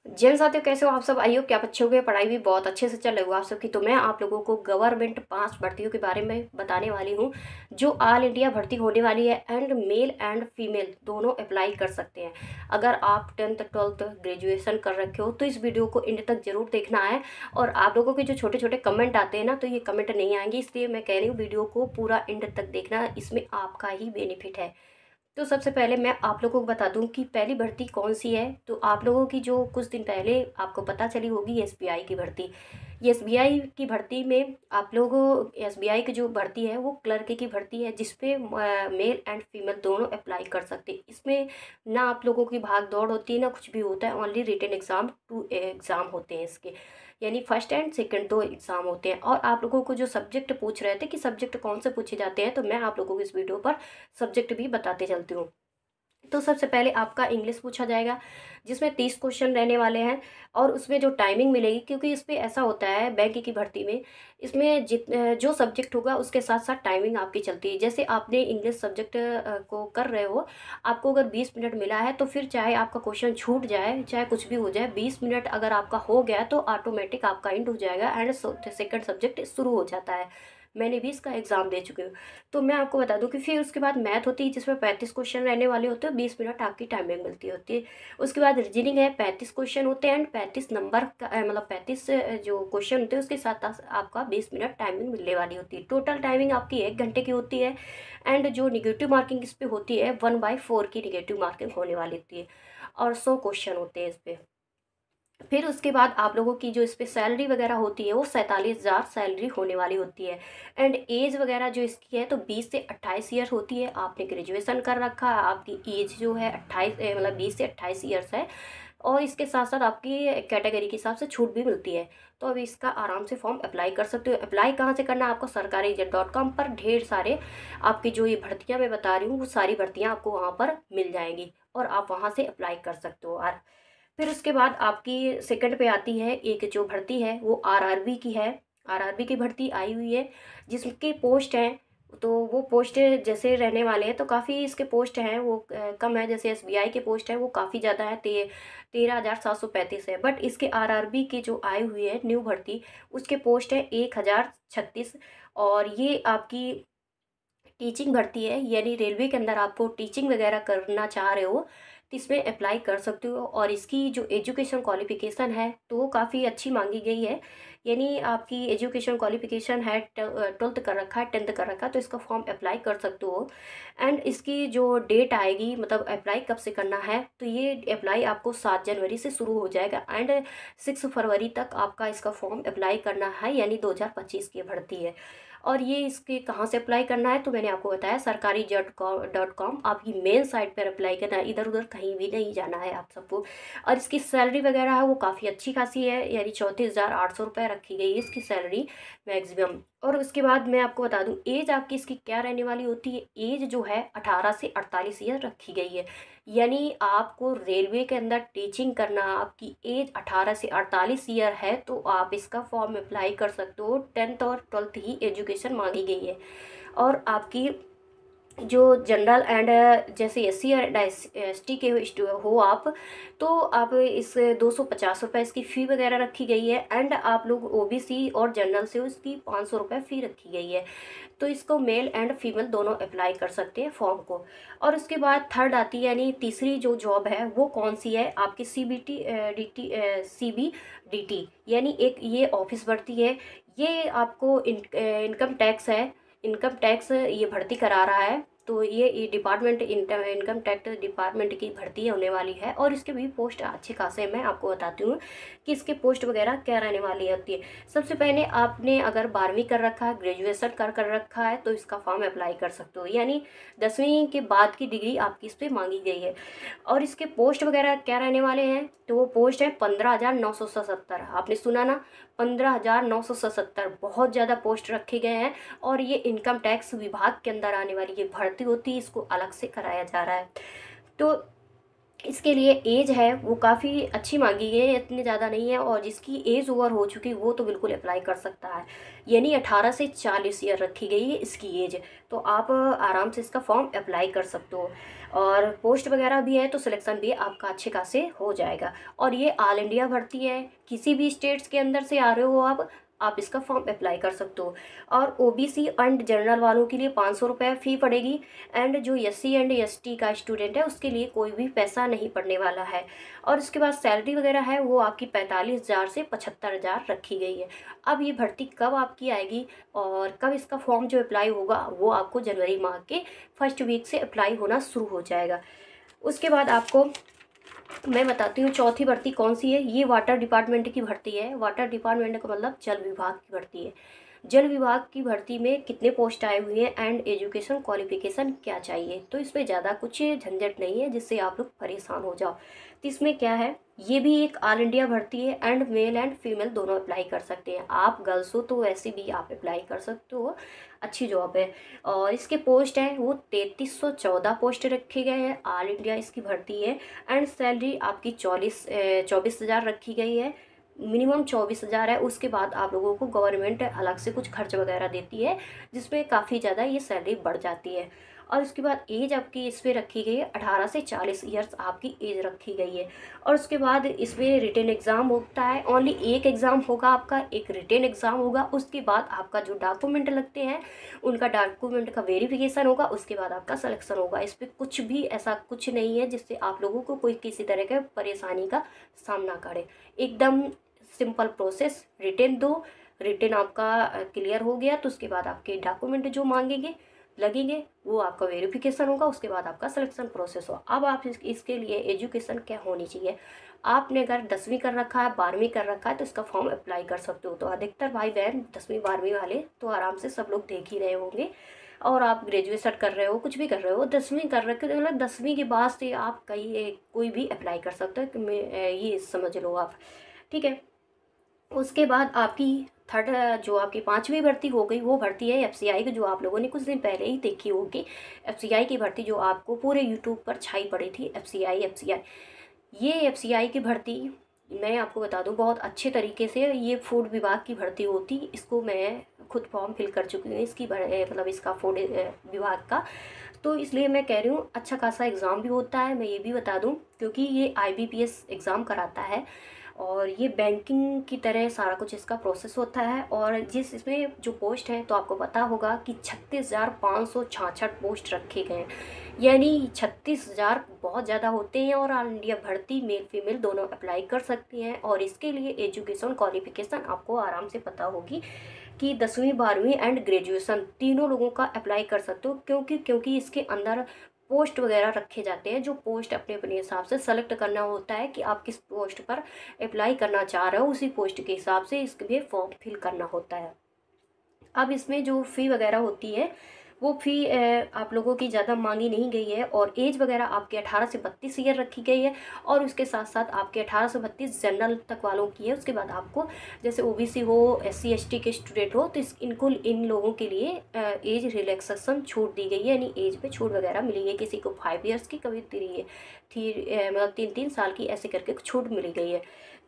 जैन साथियों, कैसे हो आप सब? आई हो क्या बच्चे हो गए? पढ़ाई भी बहुत अच्छे से चल रही हो आप सबकी। तो मैं आप लोगों को गवर्नमेंट 5 भर्तियों के बारे में बताने वाली हूँ जो ऑल इंडिया भर्ती होने वाली है। एंड मेल एंड फीमेल दोनों अप्लाई कर सकते हैं। अगर आप 10th 12th ग्रेजुएशन कर रखे हो तो इस वीडियो को एंड तक जरूर देखना है। और आप लोगों के जो छोटे छोटे कमेंट आते हैं ना, तो ये कमेंट नहीं आएंगे, इसलिए मैं कह रही हूँ वीडियो को पूरा एंड तक देखना, इसमें आपका ही बेनिफिट है। तो सबसे पहले मैं आप लोगों को बता दूं कि पहली भर्ती कौन सी है। तो आप लोगों की जो कुछ दिन पहले आपको पता चली होगी एसबीआई की भर्ती। ये एसबीआई की भर्ती में आप लोगों एसबीआई की जो भर्ती है वो क्लर्क की भर्ती है, जिसपे मेल एंड फीमेल दोनों अप्लाई कर सकते हैं। इसमें ना आप लोगों की भाग दौड़ होती है ना कुछ भी होता है, ओनली रिटन एग्ज़ाम 2 एग्ज़ाम होते हैं इसके, यानी फर्स्ट एंड सेकंड 2 एग्ज़ाम होते हैं। और आप लोगों को जो सब्जेक्ट पूछ रहे थे कि सब्जेक्ट कौन से पूछे जाते हैं, तो मैं आप लोगों को इस वीडियो पर सब्जेक्ट भी बताते चलती हूँ। तो सबसे पहले आपका इंग्लिश पूछा जाएगा, जिसमें 30 क्वेश्चन रहने वाले हैं। और उसमें जो टाइमिंग मिलेगी, क्योंकि इस पे ऐसा होता है बैंक की भर्ती में, इसमें जो सब्जेक्ट होगा उसके साथ साथ टाइमिंग आपकी चलती है। जैसे आपने इंग्लिश सब्जेक्ट को कर रहे हो, आपको अगर 20 मिनट मिला है तो फिर चाहे आपका क्वेश्चन छूट जाए चाहे कुछ भी हो जाए, 20 मिनट अगर आपका हो गया तो ऑटोमेटिक आपका एंड हो जाएगा एंड सेकंड सब्जेक्ट शुरू हो जाता है। मैंने भी इसका एग्ज़ाम दे चुकी हूँ। तो मैं आपको बता दूं कि फिर उसके बाद मैथ होती है, जिसमें 35 क्वेश्चन रहने वाले होते हैं, 20 मिनट आपकी टाइमिंग मिलती होती है। उसके बाद रीजनिंग है, 35 क्वेश्चन होते हैं एंड 35 नंबर का मतलब 35 जो क्वेश्चन होते हैं उसके साथ आपका 20 मिनट टाइमिंग मिलने वाली होती है। टोटल टाइमिंग आपकी 1 घंटे की होती है। एंड जो निगेटिव मार्किंग इस पर होती है 1/4 की निगेटिव मार्किंग होने वाली होती है। और 100 क्वेश्चन होते हैं इस पर। फिर उसके बाद आप लोगों की जो इस पे सैलरी वगैरह होती है वो 47,000 सैलरी होने वाली होती है। एंड एज वगैरह जो इसकी है तो 20 से 28 ईयर होती है। आपने ग्रेजुएशन कर रखा है, आपकी एज जो है 28 मतलब 20 से 28 ईयर्स है। और इसके साथ साथ आपकी कैटेगरी के हिसाब से छूट भी मिलती है। तो अब इसका आराम से फॉर्म अप्लाई कर सकते हो। अप्लाई कहाँ से करना है आपको? सरकारी.com पर ढेर सारे आपकी जो ये भर्तियाँ मैं बता रही हूँ वो सारी भर्तियाँ आपको वहाँ पर मिल जाएंगी और आप वहाँ से अप्लाई कर सकते हो। और फिर उसके बाद आपकी सेकंड पे आती है एक जो भर्ती है वो आरआरबी की है। आरआरबी की भर्ती आई हुई है, जिसकी पोस्ट है, तो वो पोस्ट जैसे रहने वाले हैं तो काफ़ी इसके पोस्ट हैं वो कम है। जैसे एसबीआई के पोस्ट है वो काफ़ी ज़्यादा है, 13,735 है। बट इसके आरआरबी की जो आई हुई है न्यू भर्ती, उसके पोस्ट है 1,036। और ये आपकी टीचिंग भर्ती है, यानी रेलवे के अंदर आपको टीचिंग वगैरह करना चाह रहे हो तो इसमें अप्लाई कर सकते हो। और इसकी जो एजुकेशन क्वालिफिकेशन है तो वो काफ़ी अच्छी मांगी गई है, यानी आपकी एजुकेशन क्वालिफिकेशन है 12th कर रखा है, 10th कर रखा है, तो इसका फॉर्म अप्लाई कर सकते हो। एंड इसकी जो डेट आएगी, मतलब अप्लाई कब से करना है, तो ये अप्लाई आपको 7 जनवरी से शुरू हो जाएगा एंड 6 फरवरी तक आपका इसका फॉर्म अप्लाई करना है, यानी 2025 की भर्ती है। और ये इसके कहाँ से अप्लाई करना है, तो मैंने आपको बताया सरकारी.com आपकी मेन साइट पर अप्लाई करना है, इधर उधर कहीं भी नहीं जाना है आप सबको। और इसकी सैलरी वगैरह है वो काफ़ी अच्छी खासी है, यानी 34,800 रुपये रखी गई है इसकी सैलरी मैक्सिमम। और उसके बाद मैं आपको बता दूं एज आपकी इसकी क्या रहने वाली होती है। एज जो है 18 से 48 ईयर रखी गई है, यानी आपको रेलवे के अंदर टीचिंग करना, आपकी एज 18 से 48 ईयर है तो आप इसका फॉर्म अप्लाई कर सकते हो। 10th और 12th ही एजुकेशन मांगी गई है। और आपकी जो जनरल एंड जैसे SC एंड ST के हो आप, तो आप इस 250 रुपये इसकी फ़ी वगैरह रखी गई है। एंड आप लोग OBC और जनरल से उसकी 500 रुपये फ़ी रखी गई है। तो इसको मेल एंड फीमेल दोनों अप्लाई कर सकते हैं फॉर्म को। और उसके बाद थर्ड आती है, यानी तीसरी जो जॉब है वो कौन सी है आपकी? CBDT, यानी एक ये ऑफिस भर्ती है। ये आपको इनकम टैक्स है, इनकम टैक्स ये भर्ती करा रहा है। तो ये डिपार्टमेंट इनकम टैक्स डिपार्टमेंट की भर्ती होने वाली है। और इसके भी पोस्ट अच्छे खासे मैं आपको बताती हूँ कि इसके पोस्ट वगैरह क्या रहने वाली होती है। सबसे पहले आपने अगर 12वीं कर रखा है, ग्रेजुएशन कर रखा है, तो इसका फॉर्म अप्लाई कर सकते हो, यानी 10वीं के बाद की डिग्री आपकी इस पर मांगी गई है। और इसके पोस्ट वगैरह क्या रहने वाले हैं, तो वो पोस्ट है 15,977। आपने सुना ना, 15,977, बहुत ज़्यादा पोस्ट रखे गए हैं। और ये इनकम टैक्स विभाग के अंदर आने वाली ये भर्ती होती है, इसको अलग से कराया जा रहा है। तो इसके लिए एज है वो काफ़ी अच्छी मांगी गई है, इतनी ज़्यादा नहीं है, और जिसकी एज ओवर हो चुकी वो तो बिल्कुल अप्लाई कर सकता है। यानी 18 से 40 ईयर रखी गई है इसकी एज। तो आप आराम से इसका फॉर्म अप्लाई कर सकते हो, और पोस्ट वगैरह भी है तो सिलेक्शन भी आपका अच्छे खासे हो जाएगा। और ये ऑल इंडिया भर्ती है, किसी भी स्टेट्स के अंदर से आ रहे हो आप इसका फॉर्म अप्लाई कर सकते हो। और ओबीसी एंड जनरल वालों के लिए 500 रुपये फ़ी पड़ेगी, एंड जो एससी एंड एसटी का स्टूडेंट है उसके लिए कोई भी पैसा नहीं पड़ने वाला है। और उसके बाद सैलरी वगैरह है वो आपकी 45,000 से 75,000 रखी गई है। अब ये भर्ती कब आपकी आएगी और कब इसका फॉर्म जो अप्लाई होगा वो आपको जनवरी माह के फर्स्ट वीक से अप्लाई होना शुरू हो जाएगा। उसके बाद आपको मैं बताती हूँ चौथी भर्ती कौन सी है। ये वाटर डिपार्टमेंट की भर्ती है। वाटर डिपार्टमेंट का मतलब जल विभाग की भर्ती है। जल विभाग की भर्ती में कितने पोस्ट आए हुए हैं एंड एजुकेशन क्वालिफिकेशन क्या चाहिए, तो इसमें ज़्यादा कुछ झंझट नहीं है जिससे आप लोग परेशान हो जाओ। तो इसमें क्या है, ये भी एक ऑल इंडिया भर्ती है, एंड मेल एंड फीमेल दोनों अप्लाई कर सकते हैं। आप गर्ल्स हो तो वैसे भी आप अप्लाई कर सकते हो, अच्छी जॉब है। और इसके पोस्ट हैं वो 3314 पोस्ट रखे गए हैं, ऑल इंडिया इसकी भर्ती है। एंड सैलरी आपकी 24,000 रखी गई है, मिनिमम 24,000 है। उसके बाद आप लोगों को गवर्नमेंट अलग से कुछ खर्च वगैरह देती है जिसमें काफ़ी ज़्यादा ये सैलरी बढ़ जाती है। और उसके बाद एज आपकी इस पर रखी गई है 18 से 40 ईयर्स आपकी एज रखी गई है। और उसके बाद इसमें रिटन एग्ज़ाम होता है, ओनली एक एग्ज़ाम होगा आपका, एक रिटन एग्ज़ाम होगा। उसके बाद आपका जो डॉक्यूमेंट लगते हैं उनका डॉक्यूमेंट का वेरिफिकेशन होगा, उसके बाद आपका सिलेक्शन होगा। इस पर कुछ भी ऐसा कुछ नहीं है जिससे आप लोगों को कोई किसी तरह के परेशानी का सामना करे। एकदम सिंपल प्रोसेस, रिटन दो, रिटन आपका क्लियर हो गया तो उसके बाद आपके डॉक्यूमेंट जो मांगेंगे लगेंगे वो आपका वेरिफिकेशन होगा, उसके बाद आपका सिलेक्शन प्रोसेस हो। अब आप इसके लिए एजुकेशन क्या होनी चाहिए, आपने अगर 10वीं कर रखा है 12वीं कर रखा है तो इसका फॉर्म अप्लाई कर सकते हो। तो अधिकतर भाई बहन 10वीं 12वीं वाले तो आराम से सब लोग देख ही रहे होंगे। और आप ग्रेजुएशन कर रहे हो कुछ भी कर रहे हो 10वीं कर रखे तो मतलब 10वीं के बाद से आप कहीं कोई भी अप्लाई कर सकते हो कि ये समझ लो आप, ठीक है। उसके बाद आपकी थर्ड जो आपकी 5वीं भर्ती हो गई वो भर्ती है एफसीआई की, जो आप लोगों ने कुछ दिन पहले ही देखी होगी। एफसीआई की भर्ती जो आपको पूरे यूट्यूब पर छाई पड़ी थी, एफसीआई एफसीआई। ये एफसीआई की भर्ती मैं आपको बता दूं बहुत अच्छे तरीके से, ये फूड विभाग की भर्ती होती, इसको मैं खुद फॉर्म फिल कर चुकी हूँ इसकी मतलब इसका फूड विभाग का। तो इसलिए मैं कह रही हूँ अच्छा खासा एग्ज़ाम भी होता है, मैं ये भी बता दूँ, क्योंकि ये आईबीपीएस एग्ज़ाम कराता है और ये बैंकिंग की तरह सारा कुछ इसका प्रोसेस होता है। और जिस इसमें जो पोस्ट है तो आपको पता होगा कि 36,566 पोस्ट रखे गए हैं, यानी 36,000 बहुत ज़्यादा होते हैं। और ऑल इंडिया भर्ती मेल फीमेल दोनों अप्लाई कर सकती हैं। और इसके लिए एजुकेशन क्वालिफिकेशन आपको आराम से पता होगी कि 10वीं 12वीं एंड ग्रेजुएशन तीनों लोगों का अप्लाई कर सकते हो, क्योंकि इसके अंदर पोस्ट वगैरह रखे जाते हैं, जो पोस्ट अपने अपने हिसाब से सेलेक्ट करना होता है कि आप किस पोस्ट पर अप्लाई करना चाह रहे हो, उसी पोस्ट के हिसाब से इसके लिए फॉर्म फिल करना होता है। अब इसमें जो फ़ी वगैरह होती है वो फ़ी आप लोगों की ज़्यादा मांगी नहीं गई है, और एज वगैरह आपके 18 से 32 ईयर रखी गई है। और उसके साथ साथ आपके 18 से 32 जनरल तक वालों की है। उसके बाद आपको जैसे ओबीसी हो, एससी एसटी के स्टूडेंट हो तो इन लोगों के लिए एज रिलैक्सेशन छूट दी गई है, यानी एज पे छूट वगैरह मिली है। किसी को 5 ईयर्स की, कभी 3 मतलब 3 साल की, ऐसे करके छूट मिली गई है।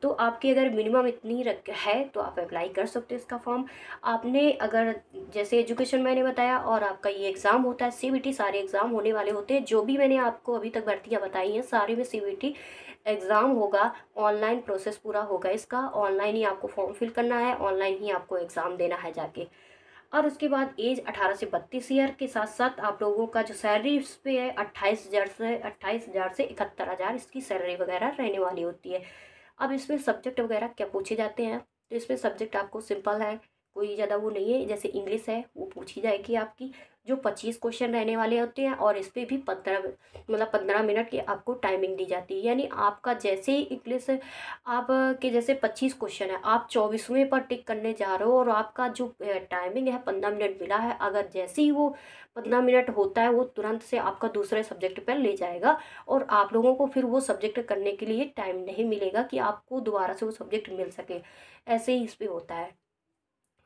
तो आपकी अगर मिनिमम इतनी रख है तो आप अप्लाई कर सकते हो इसका फॉर्म। आपने अगर जैसे एजुकेशन मैंने बताया और आपका ये एग्ज़ाम होता है सीबीटी, सारे एग्ज़ाम होने वाले होते हैं जो भी मैंने आपको अभी तक भर्तियाँ बताई हैं सारे में सीबीटी एग्ज़ाम होगा। ऑनलाइन प्रोसेस पूरा होगा इसका, ऑनलाइन ही आपको फॉर्म फिल करना है, ऑनलाइन ही आपको एग्ज़ाम देना है जाके। और उसके बाद एज 18 से 32 ईयर के साथ साथ आप लोगों का जो सैलरी इस पे है 28,000 से 71,000 इसकी सैलरी वगैरह रहने वाली होती है। अब इसमें सब्जेक्ट वगैरह क्या पूछे जाते हैं, तो इसमें सब्जेक्ट आपको सिंपल है, कोई ज़्यादा वो नहीं है। जैसे इंग्लिश है वो पूछी जाएगी आपकी, जो 25 क्वेश्चन रहने वाले होते हैं, और इस पर भी 15 मिनट की आपको टाइमिंग दी जाती है। यानी आपका जैसे ही इंग्लिश आप के जैसे 25 क्वेश्चन है, आप 24वें पर टिक करने जा रहे हो और आपका जो टाइमिंग है 15 मिनट मिला है, अगर जैसे ही वो 15 मिनट होता है वो तुरंत से आपका दूसरे सब्जेक्ट पर ले जाएगा, और आप लोगों को फिर वो सब्जेक्ट करने के लिए टाइम नहीं मिलेगा कि आपको दोबारा से वो सब्जेक्ट मिल सके। ऐसे ही इस पर होता है।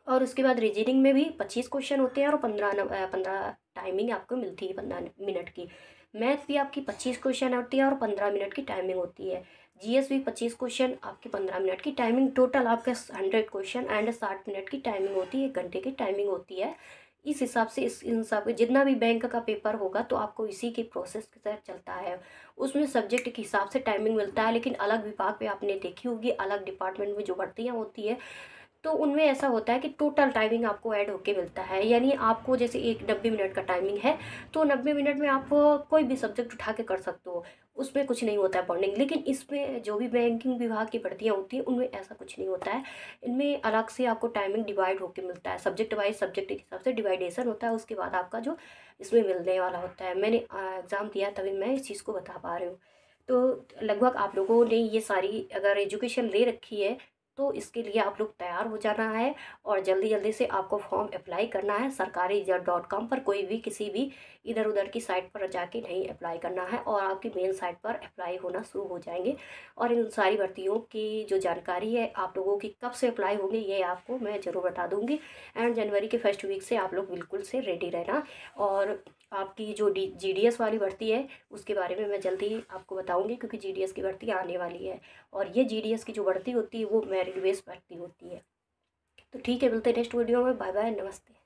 और उसके बाद रीजनिंग में भी 25 क्वेश्चन होते हैं और 15 टाइमिंग आपको मिलती है 15 मिनट की। मैथ भी आपकी 25 क्वेश्चन होती है और 15 मिनट की टाइमिंग होती है। जीएस भी 25 क्वेश्चन, आपकी 15 मिनट की टाइमिंग, टोटल आपके 100 क्वेश्चन एंड 60 मिनट की टाइमिंग होती है, 1 घंटे की टाइमिंग होती है। इस हिसाब से इस इन हिसाब से जितना भी बैंक का पेपर होगा तो आपको इसी के प्रोसेस के तहत चलता है। उसमें सब्जेक्ट के हिसाब से टाइमिंग मिलता है, लेकिन अलग विभाग पे आपने देखी होगी, अलग डिपार्टमेंट में जो भर्तियाँ होती है तो उनमें ऐसा होता है कि टोटल टाइमिंग आपको ऐड होके मिलता है। यानी आपको जैसे एक 90 मिनट का टाइमिंग है तो 90 मिनट में आप कोई भी सब्जेक्ट उठा के कर सकते हो, उसमें कुछ नहीं होता है बॉन्डिंग। लेकिन इसमें जो भी बैंकिंग विभाग की भर्तियाँ होती हैं उनमें ऐसा कुछ नहीं होता है। इनमें अलग से आपको टाइमिंग डिवाइड होके मिलता है, सब्जेक्ट वाइज सब्जेक्ट के हिसाब से डिवाइडेशन होता है, उसके बाद आपका जो इसमें मिलने वाला होता है। मैंने एग्ज़ाम दिया तभी मैं इस चीज़ को बता पा रही हूँ। तो लगभग आप लोगों ने ये सारी अगर एजुकेशन ले रखी है तो इसके लिए आप लोग तैयार हो जाना है और जल्दी जल्दी से आपको फॉर्म अप्लाई करना है। सरकारी.com पर कोई भी किसी भी इधर उधर की साइट पर जाके नहीं अप्लाई करना है और आपकी मेन साइट पर अप्लाई होना शुरू हो जाएंगे। और इन सारी भर्तियों की जो जानकारी है आप लोगों की कब से अप्लाई होगी ये आपको मैं ज़रूर बता दूंगी। एंड जनवरी के फर्स्ट वीक से आप लोग बिल्कुल से रेडी रहना। और आपकी जो जीडीएस वाली भर्ती है उसके बारे में मैं जल्दी आपको बताऊंगी, क्योंकि जीडीएस की भर्ती आने वाली है। और ये जीडीएस की जो भर्ती होती है वो मेरिट बेस भर्ती होती है। तो ठीक है, मिलते हैं नेक्स्ट वीडियो में। बाय बाय, नमस्ते।